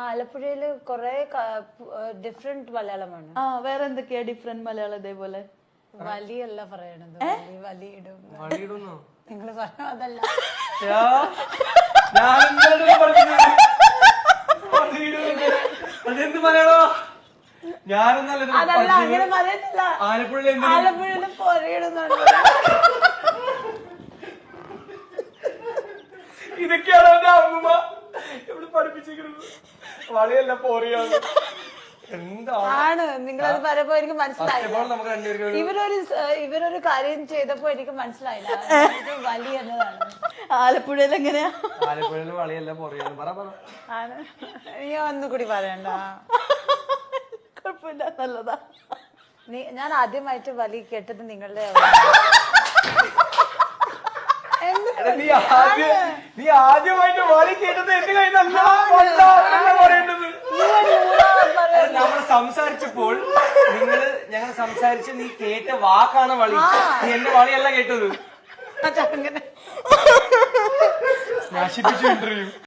ആലപ്പുഴയില് കൊറേ ഡിഫറെന്റ് മലയാളമാണ്. വേറെ എന്തൊക്കെയാ ഡിഫറെന്റ് മലയാളം ഇതേപോലെ? വലിയല്ല പറയണത്, വലിയിടും. നിങ്ങള് പറഞ്ഞ അതല്ല. അതെന്ത് മലയാളോ? അതല്ല, അങ്ങനെ പറയത്തില്ല. ആലപ്പുഴയില് പൊരയിടുന്നാണ്. ഇതൊക്കെയാണ് എന്റെ അമ്മ ഇവിടെ പഠിപ്പിച്ചിരിക്കുന്നത്. വളയല്ല പോറിയാണ്. ആണ്, നിങ്ങളത് പറയുമ്പോ എനിക്ക് മനസ്സിലായില്ല. ഇവരൊരു കാര്യം ചെയ്തപ്പോ എനിക്ക് മനസ്സിലായില്ല ഇത് വലി എന്നതാണ്. ആലപ്പുഴയിൽ എങ്ങനെയാ? ആലപ്പുഴയില് വളയല്ല പോറിയാണ്. ആണ്, നീ ഒന്നുകൂടി പറയണ്ട. കുഴപ്പമില്ല, നല്ലതാ. ഞാൻ ആദ്യമായിട്ട് വലി കേട്ടത് നിങ്ങളുടെ നീ ആദ്യമായിട്ട് വളി കേട്ടത് എന്റെ കയ്യിൽ പറയേണ്ടത്. നമ്മൾ സംസാരിച്ചപ്പോൾ ഞങ്ങൾ സംസാരിച്ച് നീ കേട്ട വാക്കാണ് വളി. നീ എന്റെ വളിയല്ല കേട്ടത്. അങ്ങനെ നശിപ്പിച്ചു ഇന്റർവ്യൂ.